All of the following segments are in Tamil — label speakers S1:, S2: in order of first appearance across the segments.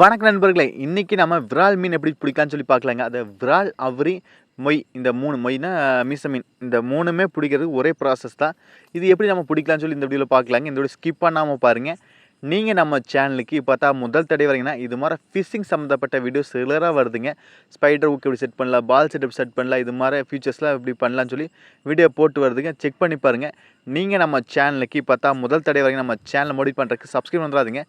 S1: வணக்கம் நண்பர்களே, இன்னைக்கு நம்ம விரால் மீன் எப்படி பிடிக்கலாம்னு சொல்லி பார்க்கலாங்க. அது விரால், அவுரி, மொய் இந்த 3 மொய்னா மீச மீன். இந்த 3மே பிடிக்கிறதுக்கு ஒரே ப்ராசஸ் தான். இது எப்படி நம்ம பிடிக்கலாம்னு சொல்லி இந்த வீடியோல பார்க்கலாங்க. இந்த வீடியோ ஸ்கிப் பண்ணாம பாருங்க. நீங்க நம்ம சேனலுக்கு இப்போ தான் முதல் தடவை வரீங்கன்னா, இது மாதிரி ஃபிஷிங் சம்மந்தப்பட்ட வீடியோஸ் ரெகுலரா வருதுங்க. ஸ்பைடர் ஹூக் எப்படி செட் பண்ணலாம், பால் செட் எப்படி செட் பண்ணலாம், இது மாதிரி ஃபீச்சர்ஸ்லாம் எப்படி பண்ணலாம்னு சொல்லி வீடியோ போட்டு வருதுங்க. செக் பண்ணி பாருங்க. நீங்க நம்ம சேனலுக்கு இப்போ தான் முதல் தடவை வரீங்கன்னா, நம்ம சேனலை மோடிஃபை பண்ணுறதுக்கு சப்ஸ்கிரைப் பண்ணுறாதீங்க.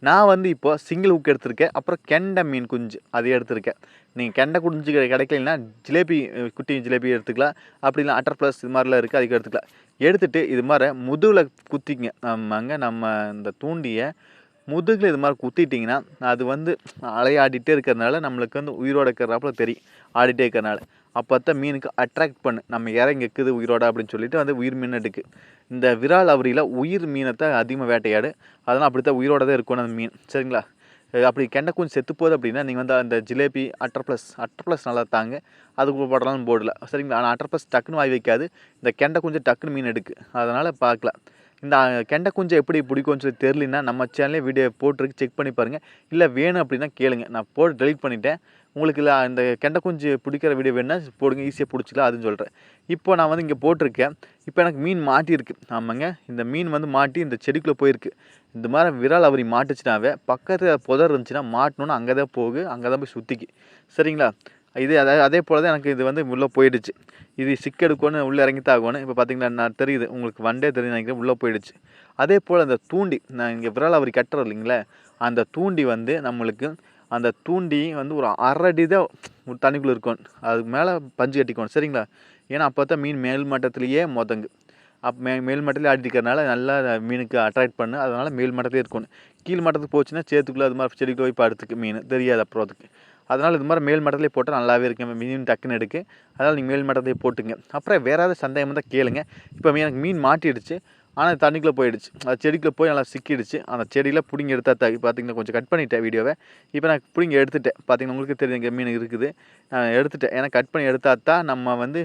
S1: நான் வந்து இப்போ சிங்கிள் ஹூக் எடுத்திருக்கேன். அப்புறம் கெண்டை மீன் குஞ்சு அது எடுத்திருக்கேன். நீங்கள் கெண்டை குஞ்சு கிடைக்கலன்னா ஜிலேபி, குட்டி ஜிலேபி எடுத்துக்கலாம். அப்படி இல்லை அட்டர் ப்ளஸ் இது மாதிரிலாம் இருக்குது, அதுக்கு எடுத்துக்கலாம். எடுத்துகிட்டு இது மாதிரி முதுகில் குத்திங்க. நம்ம இந்த தூண்டியை முதுகில் இது மாதிரி குத்திட்டிங்கன்னா அது வந்து அலையாடிட்டே இருக்கிறதுனால நம்மளுக்கு வந்து உயிரோட இருக்கிறாப்புல தெரியும், ஆடிட்டே இருக்கிறனால. அப்போ தான் மீனுக்கு அட்ராக்ட் பண்ணு, நம்ம இறங்கி இருக்குது உயிரோட அப்படின்னு சொல்லிட்டு வந்து உயிர் மீன் எடுக்கு. இந்த விரால் அவரியில் உயிர் மீனை அதிகமாக வேட்டையாடு. அதெல்லாம் அப்படி தான் உயிரோட தான் இருக்கணும் அந்த மீன், சரிங்களா? அப்படி கெண்டை குஞ்சு செத்து போகுது அப்படின்னா நீங்கள் வந்து அந்த ஜிலேபி அட்டர் ப்ளஸ் நல்லா தாங்க, அதுக்கு போடலாம் போடல, சரிங்களா? ஆனால் அட்டர் ப்ளஸ் டக்குன்னு வாய் வைக்காது, இந்த கெண்டை குஞ்சு டக்குன்னு மீன் எடுக்கு. அதனால் பார்க்கலாம். இந்த கெண்டை குஞ்சை எப்படி பிடிக்கும்னு சொல்லி தெரியலன்னா நம்ம சேனலே வீடியோ போட்டிருக்கு, செக் பண்ணி பாருங்கள். இல்லை வேணும் அப்படின்னா கேளுங்க, நான் போட்டு டெலிட் பண்ணிட்டேன். உங்களுக்கு இல்லை இந்த கெண்டை குஞ்சு பிடிக்கிற வீடியோ வேணுன்னா போடுங்க, ஈஸியாக பிடிச்சிக்கலாம் அதுன்னு சொல்கிறேன். இப்போ நான் வந்து இங்கே போட்டிருக்கேன். இப்போ எனக்கு மீன் மாட்டியிருக்கு. ஆமாங்க, இந்த மீன் வந்து மாட்டி இந்த செடிக்குள்ளே போயிருக்கு. இந்த மாதிரி விரால் அவரி மாட்டுச்சுனாவே பக்கத்தில் புதர் இருந்துச்சுன்னா மாட்டணுன்னு அங்கே தான் போகு, அங்கே தான் போய் சுற்றிக்கு, சரிங்களா? இது அதே போல் தான் எனக்கு இது வந்து உள்ளே போயிடுச்சு. இது சிக்கெடுக்கணும், உள்ளே இறங்கித்தான் ஆகணும். இப்போ பார்த்தீங்கன்னா நான் தெரியுது, உங்களுக்கு வண்டே தெரியுது நினைக்கிறேன், உள்ளே போயிடுச்சு. அதே போல் அந்த தூண்டி, நான் இங்கே விரால் அவரி கட்டுறோம் இல்லைங்களே, அந்த தூண்டி வந்து நம்மளுக்கு அந்த தூண்டி வந்து ஒரு அரை தான் தண்ணிக்குள்ளே இருக்கணும். அதுக்கு மேலே பஞ்சு கட்டிக்கணும், சரிங்களா? ஏன்னா அப்போ தான் மீன் மேல் மட்டத்துலேயே முதங்கு. மேல் மட்டத்துலேயே ஆடிட்டு இருக்கிறனால நல்லா மீனுக்கு அட்ராக்ட் பண்ணு. அதனால் மேல் மட்டத்துலேயே இருக்கணும். கீழ் மட்டத்துக்கு போச்சுன்னா சேத்துக்குள்ளே அது மாதிரி செடிக்குள்ளே போய் படுத்துக்கு மீன் தெரியாது அப்புறம் அதுக்கு. அதனால் இது மாதிரி மேல் மட்டத்துலேயே போட்டால் நல்லாவே இருக்குது, மீன் டக்குன்னு எடுக்கு. அதனால் நீங்கள் மேல் மட்டத்துலேயே போட்டுங்க. அப்புறம் வேறு ஏதாவது சந்தேகம் தான் கேளுங்க. இப்போ எனக்கு மீன் மாட்டிடுச்சு, ஆனால் தண்ணிக்குள்ளே போயிடுச்சு. அது செடிக்குள்ளே போய் நல்லா சிக்கிடுச்சு. அந்த செடியில் பிடிங்கி எடுத்தா பார்த்தீங்கன்னா கொஞ்சம் கட் பண்ணிட்டேன் வீடியோவை. இப்போ நான் பிடிங்கி எடுத்துட்டேன். பார்த்தீங்கன்னா உங்களுக்கு தெரியும் இங்கே மீன் இருக்குது, எடுத்துட்டேன். ஏன்னா கட் பண்ணி எடுத்தா தான் நம்ம வந்து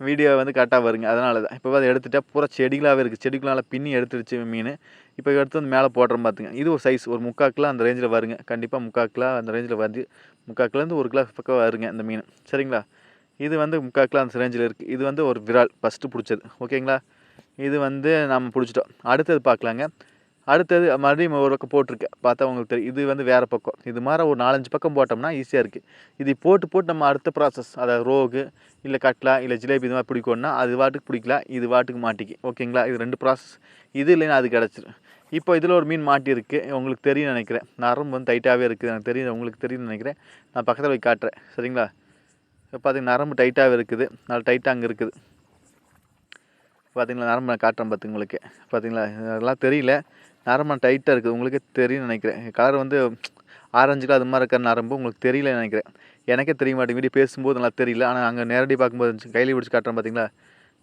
S1: வீடியோ வந்து கரெக்டாக வருங்க. அதனால தான் இப்போ அதை எடுத்துகிட்டா பூரா செடிகளாகவே இருக்குது. செடிக்குள்ளால பின்னி எடுத்துடுச்சு மீன். இப்போ எடுத்து வந்து மேலே போடுறோம் பார்த்துங்க. இது ஒரு சைஸ் ஒரு 3/4 கிலோ அந்த ரேஞ்சில் வருங்க. கண்டிப்பாக 3/4 கிலோ அந்த ரேஞ்சில் வந்து 3/4 கிலோலேருந்து 1 கிலோ பக்கம் வருங்க இந்த மீன், சரிங்களா? இது வந்து 3/4 கிலோ அந்த ரேஞ்சில் இருக்குது. இது வந்து ஒரு விரால் ஃபஸ்ட்டு பிடிச்சது, ஓகேங்களா? இது வந்து நம்ம பிடிச்சிட்டோம். அடுத்தது பார்க்கலாங்க. அடுத்தது மறுபடியும் ஒரு பக்கம் போட்டிருக்கேன், பார்த்தா உங்களுக்கு தெரியும். இது வந்து வேறு பக்கம். இது மாதிரி ஒரு 4-5 பக்கம் போட்டோம்னா ஈஸியாக இருக்குது. இது போட்டு நம்ம அடுத்த ப்ராசஸ், அதாவது ரோகு இல்லை கட்லா இல்லை ஜிலேபி இது மாதிரி பிடிக்கணும்னா அது வாட்டுக்கு பிடிக்கலாம், இது வாட்டுக்கு மாட்டிக்கு, ஓகேங்களா? இது 2 ப்ராசஸ். இது இல்லைன்னா அது கிடச்சிரும். இப்போ இதில் ஒரு மீன் மாட்டியிருக்கு, உங்களுக்கு தெரியும் நினைக்கிறேன். நரம்பு வந்து டைட்டாகவே இருக்குது, எனக்கு தெரியும், உங்களுக்கு தெரியும்னு நினைக்கிறேன். நான் பக்கத்தில் போய் காட்டுறேன், சரிங்களா? இப்போ பார்த்தீங்கன்னா நரம்பு டைட்டாகவே இருக்குது, நல்லா டைட்டாக அங்கே இருக்குது. பார்த்தீங்களா நரம்பு நான் காட்டுறேன் பார்த்து உங்களுக்கு. பார்த்தீங்களா அதெல்லாம் தெரியல, நரம்பு டைட்டாக இருக்குது, உங்களுக்கு தெரியும்னு நினைக்கிறேன். கலர் வந்து ஆரஞ்சு கலர் அது மாதிரி இருக்கிற நரம்பு உங்களுக்கு தெரியல நினைக்கிறேன். எனக்கே தெரிய மாட்டேங்குது, வீடியோ பேசும்போது நல்லா தெரியல. ஆனால் அங்கே நேரடி பார்க்கும்போது கையில் பிடிச்சி காட்டுறேன் பார்த்தீங்களா,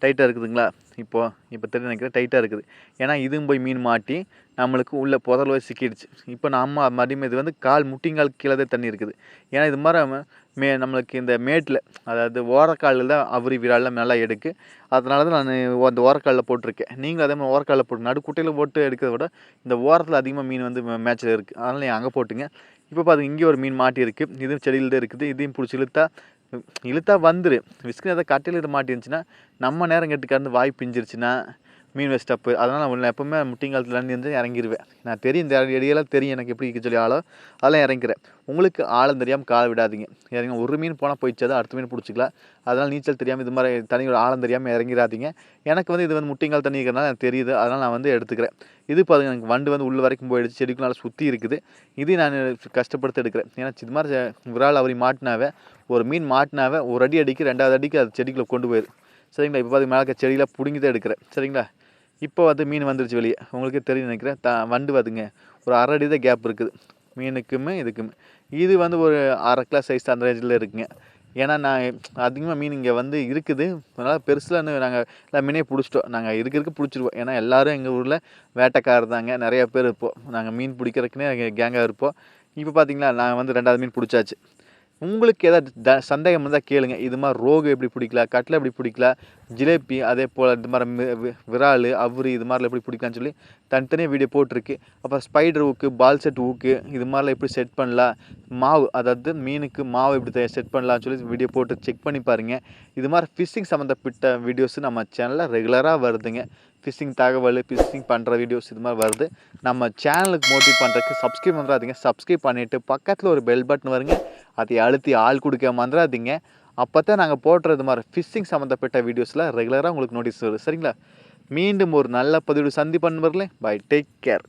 S1: டைட்டாக இருக்குதுங்களா? இப்போ தெரியும் நினைக்கிறேன், டைட்டாக இருக்குது. ஏன்னா இதுவும் போய் மீன் மாட்டி நம்மளுக்கு உள்ள புதல் போய் சிக்கிடுச்சு. இப்போ நம்ம மறுபடியும் இது வந்து முட்டிங்கால் கீழே தான் தண்ணி இருக்குது. ஏன்னா இது மாதிரி நம்மளுக்கு இந்த மேட்டில், அதாவது ஓரக்காலில் தான் அவரி விரால்லாம் நல்லா எடுக்கு. அதனால தான் நான் அந்த ஓரக்காலில் போட்டிருக்கேன். நீங்களும் அதே மாதிரி ஓரக்காலில் போட்டு நடுக்குட்டையில் போட்டு எடுக்கிறத விட இந்த ஓரத்தில் அதிகமாக மீன் வந்து மேட்சில் இருக்குது. அதனால் நீங்கள் அங்கே போட்டுங்க. இப்போ பார்த்துங்க இங்கே ஒரு மீன் மாட்டி இருக்குது, இதுவும் செடியில் தான் இருக்குது. இதையும் பிடிச்சி இழுத்தா வந்துரு. விஸ்கின் ஏதாவது கட்டையில் இது மாட்டிருந்துச்சுன்னா நம்ம நேரம் கெட்டுக்காருந்து வாய் பிஞ்சிருச்சுன்னா மீன் வேஸ்ட் தப்பு. அதனால் நான் எப்போவுமே முட்டிங்காலத்தில் இருந்து இறங்கிடுவேன். நான் தெரியும், இந்த இடையெல்லாம் தெரியும் எனக்கு எப்படி சொல்லி ஆழம், அதெல்லாம் இறங்கிறேன். உங்களுக்கு ஆழம் தெரியாமல் காலை விடாதீங்க. இறங்க ஒரு மீன் போனால் போயிடுச்சா தான் அடுத்த மீன் பிடிச்சிக்கலாம். அதனால் நீச்சல் தெரியாமல் இது மாதிரி தண்ணியோட ஆழம் தெரியாமல் இறங்கிடாதீங்க. எனக்கு வந்து இது வந்து முட்டிங்கால் தண்ணி இருக்கிறனால எனக்கு தெரியுது, அதனால் நான் வந்து எடுத்துக்கிறேன். இது பாருங்க, எனக்கு வண்டு வந்து உள்ள வரைக்கும் போயிடுச்சு, செடிக்கு நல்லா சுற்றி இருக்குது. இது நான் கஷ்டப்படுத்தி எடுக்கிறேன். ஏன்னா இது மாதிரி விரால் அவரி மாட்டினாவே, ஒரு மீன் மாட்டினாவே ஒரு அடி அடிக்கு 2வது அடிக்கு அது செடிக்குள்ளே கொண்டு போயிடும், சரிங்களா? இப்போ பார்த்து மேலே செடியில் பிடுங்கி தான் எடுக்கிறேன், சரிங்களா? இப்போ வந்து மீன் வந்துருச்சு வெளியே, உங்களுக்கே தெரியும் நினைக்கிறேன். வண்டு வந்துங்க ஒரு அரை அடி தான் கேப் இருக்குது மீனுக்குமே இதுக்குமே. இது வந்து ஒரு 1/2 கிலோ சைஸ் அந்த ரேஞ்சில் இருக்குங்க. ஏன்னா நான் அதிகமாக மீன் இங்கே வந்து இருக்குது, அதனால் பெருசில் நாங்கள் எல்லா மீனையும் பிடிச்சிட்டோம். நாங்கள் இருக்க பிடிச்சிருவோம். ஏன்னா எல்லோரும் எங்கள் ஊரில் வேட்டைக்காரர் தாங்க, நிறையா பேர் இருப்போம். நாங்கள் மீன் பிடிக்கிறதுக்குன்னே கேங்காக இருப்போம். இப்போ பார்த்தீங்களா நான் வந்து 2வது மீன் பிடிச்சாச்சு. உங்களுக்கு ஏதாவது சந்தேகம் இருந்தால் கேளுங்க. இது மாதிரி ரோகு எப்படி பிடிக்கலாம், கட்லை எப்படி பிடிக்கலாம், ஜிலேபி அதே போல் இந்த மாதிரி விரால் அவுரி இது மாதிரிலாம் எப்படி பிடிக்கலான்னு சொல்லி தனித்தனியாக வீடியோ போட்டிருக்கு. அப்புறம் ஸ்பைடர் ஊக்கு, பால் செட் ஊக்கு இது மாதிரிலாம் எப்படி செட் பண்ணலாம், மாவு அதாவது மீனுக்கு மாவு எப்படி செட் பண்ணலாம்னு சொல்லி வீடியோ போட்டு செக் பண்ணி பாருங்கள். இது மாதிரி ஃபிஷ்ஷிங் சம்மந்தப்பட்ட வீடியோஸ் நம்ம சேனலில் ரெகுலராக வருதுங்க. ஃபிஷ்ஷிங் தகவல், ஃபிஷ்ஷிங் பண்ணுற வீடியோஸ் இது மாதிரி வருது. நம்ம சேனலுக்கு மோட்டிவேட் பண்ணுறதுக்கு சப்ஸ்கிரைப் பண்ணுறாதீங்க. சப்ஸ்கிரைப் பண்ணிவிட்டு பக்கத்தில் ஒரு பெல் பட்டன் வருங்க, அதை அழுத்தி ஆள் கொடுக்க மறந்துடாதீங்க. அப்போ தான் நாங்கள் போடுறது மாதிரி ஃபிஷ்ஷிங் சம்மந்தப்பட்ட வீடியோஸில் ரெகுலராக உங்களுக்கு நோட்டீஸ் வரும். சரிங்களா? மீண்டும் ஒரு நல்ல பதிவு சந்திப்பன் வரல. Bye, take care.